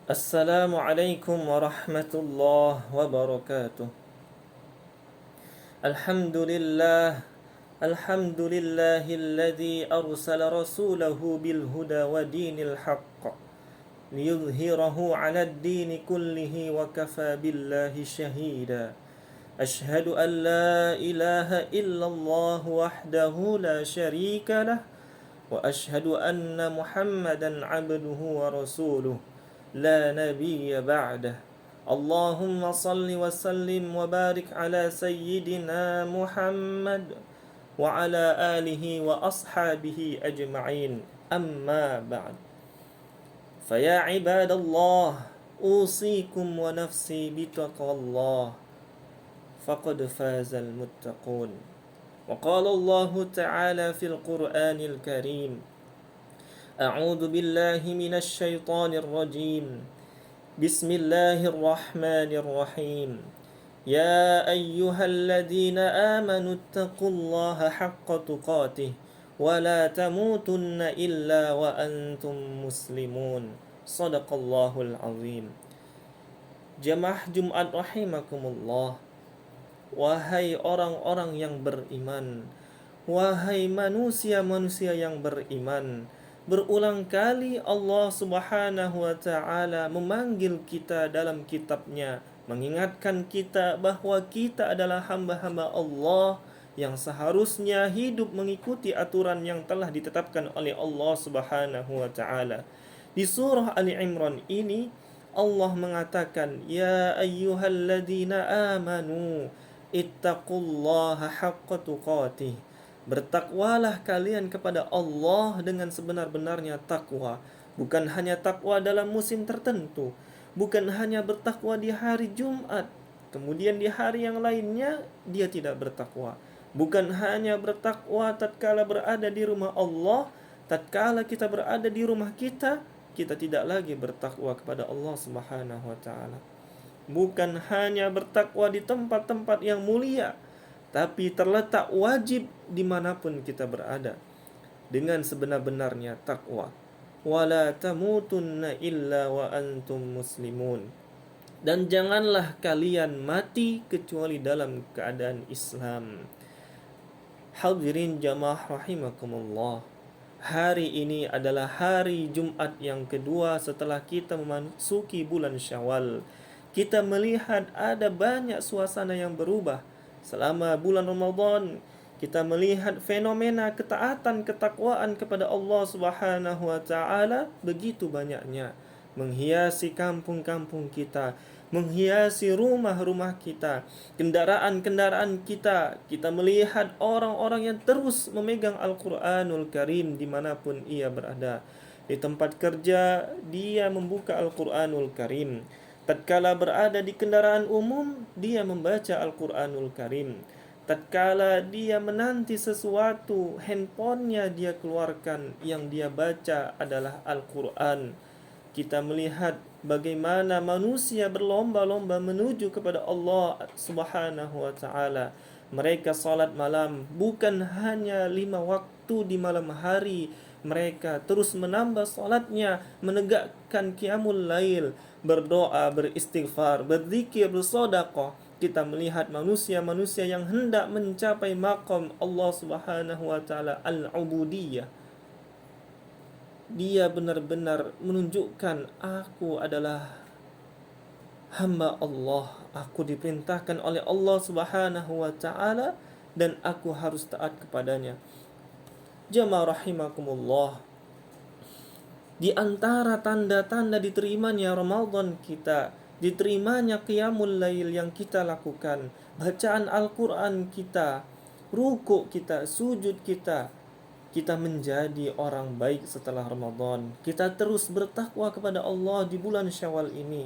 Assalamualaikum warahmatullahi wabarakatuh. Alhamdulillah. Alhamdulillahilladzi arsala rasulahu bil huda wa dinil haqq liyudhhirahu 'alad dini kullihi wa kafa billahi shahida. Ashhadu an la ilaha illallah wahdahu la syarika lah wa ashhadu anna Muhammadan 'abduhu wa rasuluh la nabiyya ba'dah. Allahumma salli wa sallim wa barik ala sayyidina Muhammad wa ala alihi wa ashabihi ajma'in. Amma ba'd. Faya ibadallah, usikum wa nafsi bitaqwallah. Faqad fazal muttaqun. Wa qala Allah ta'ala fil Qur'anil Karim. A'udzu billahi minasy syaithanir rajim. Bismillahirrahmanirrahim. Ya ayyuhalladzina amanu taqullaha haqqa tuqatih wa la tamutunna illa wa antum muslimun. Shadaqallahul azim. Jamaah Jumat rahimakumullah. Wahai orang-orang yang beriman, wahai manusia-manusia yang beriman, berulang kali Allah Subhanahu wa taala memanggil kita dalam kitabnya, mengingatkan kita bahwa kita adalah hamba-hamba Allah yang seharusnya hidup mengikuti aturan yang telah ditetapkan oleh Allah Subhanahu wa taala. Di surah Ali Imran ini Allah mengatakan, ya ayyuhalladzina amanu ittaqullaha haqqa tuqatih. Bertakwalah kalian kepada Allah dengan sebenar-benarnya takwa. Bukan hanya takwa dalam musim tertentu, bukan hanya bertakwa di hari Jumat, kemudian di hari yang lainnya dia tidak bertakwa. Bukan hanya bertakwa tatkala berada di rumah Allah, tatkala kita berada di rumah kita tidak lagi bertakwa kepada Allah Subhanahu wa taala. Bukan hanya bertakwa di tempat-tempat yang mulia, tapi terletak wajib dimanapun kita berada dengan sebenar-benarnya takwa. Wala tamutunna illa wa antum muslimun. Dan janganlah kalian mati kecuali dalam keadaan Islam. Hadirin jamaah rahimakumullah. Hari ini adalah hari Jumat yang kedua setelah kita memasuki bulan Syawal. Kita melihat ada banyak suasana yang berubah selama bulan Ramadan. Kita melihat fenomena ketaatan, ketakwaan kepada Allah Subhanahu wa taala begitu banyaknya, menghiasi kampung-kampung kita, menghiasi rumah-rumah kita, kendaraan-kendaraan kita. Kita melihat orang-orang yang terus memegang Al-Quranul Karim dimanapun ia berada. Di tempat kerja dia membuka Al-Quranul Karim. Tatkala berada di kendaraan umum, dia membaca Al-Quranul Karim. Tatkala dia menanti sesuatu, handphonenya dia keluarkan, yang dia baca adalah Al-Quran. Kita melihat bagaimana manusia berlomba-lomba menuju kepada Allah Subhanahu wa taala. Mereka salat malam bukan hanya 5 waktu di malam hari, mereka terus menambah salatnya, menegakkan qiyamul lail, berdoa, beristighfar, berzikir, bersedekah. Kita melihat manusia-manusia yang hendak mencapai maqam Allah Subhanahu wa taala al-ubudiyah. Dia benar-benar menunjukkan, aku adalah hamba Allah, aku diperintahkan oleh Allah Subhanahu wa taala dan aku harus taat kepadanya. Jamaah rahimakumullah, di antara tanda-tanda diterimanya Ramadan kita, diterimanya qiyamul lail yang kita lakukan, bacaan Al-Quran kita, rukuk kita, sujud kita, kita menjadi orang baik setelah Ramadan. Kita terus bertakwa kepada Allah di bulan Syawal ini.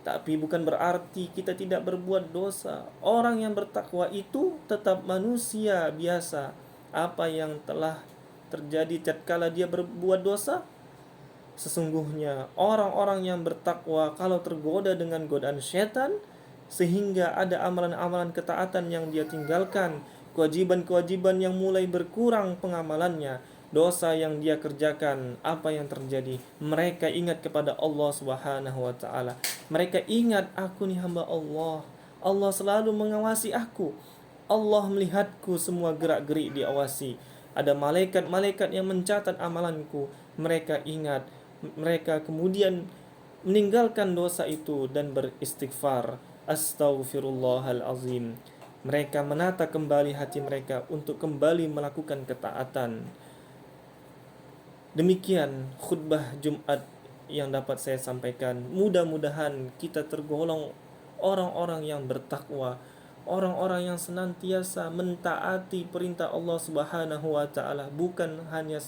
Tapi bukan berarti kita tidak berbuat dosa. Orang yang bertakwa itu tetap manusia biasa. Apa yang telah terjadi tatkala dia berbuat dosa? Sesungguhnya orang-orang yang bertakwa kalau tergoda dengan godaan setan, sehingga ada amalan-amalan ketaatan yang dia tinggalkan, kewajiban-kewajiban yang mulai berkurang pengamalannya, dosa yang dia kerjakan, apa yang terjadi? Mereka ingat kepada Allah Subhanahu wa taala. Mereka ingat, aku nih hamba Allah. Allah selalu mengawasi aku. Allah melihatku, semua gerak-gerik diawasi. Ada malaikat-malaikat yang mencatat amalanku. Mereka ingat, mereka kemudian meninggalkan dosa itu dan beristighfar. Astaghfirullahalazim. Mereka menata kembali hati mereka untuk kembali melakukan ketaatan. Demikian khutbah Jumat yang dapat saya sampaikan. Mudah-mudahan kita tergolong orang-orang yang bertakwa, orang-orang yang senantiasa mentaati perintah Allah Subhanahu wa taala, bukan hanya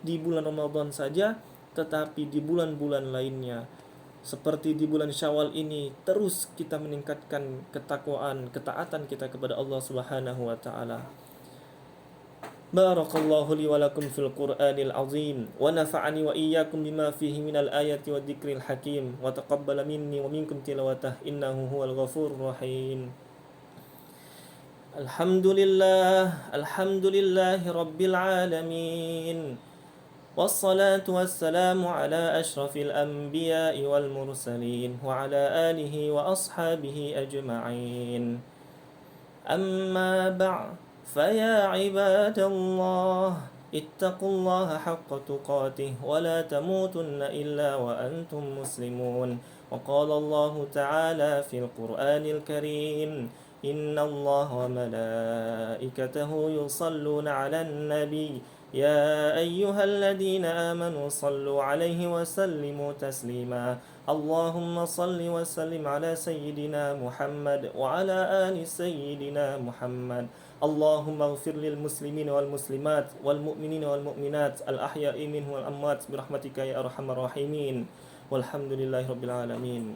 di bulan Ramadan saja, tetapi di bulan-bulan lainnya. Seperti di bulan Syawal ini, terus kita meningkatkan ketakwaan, ketaatan kita kepada Allah Subhanahu wa taala. Barakallahu li wa lakum fil Qur'anil azim wa nafa'ani wa iyyakum bima fihi minal ayati wa dzikril hakim wa taqabbala minni wa minkum tilawatah innahu huwal ghafurur rahim. Alhamdulillahi rabbil alamin. Wassalatu wassalamu ala ashrafil anbiya'i wal mursalin wa ala alihi wa ashabihi ajma'in. أما بعد فيا عباد الله اتقوا الله حق تقاته ولا تموتن إلا وأنتم مسلمون. وقال الله تعالى في القرآن الكريم إن الله وملائكته يصلون على النبي يا أيها الذين آمنوا صلوا عليه وسلموا تسليما. اللهم صل وسلم على سيدنا محمد وعلى آل سيدنا محمد. اللهم اغفر للمسلمين والمسلمات والمؤمنين والمؤمنات الأحياء منهم والأموات برحمتك يا أرحم الراحمين. والحمد لله رب العالمين.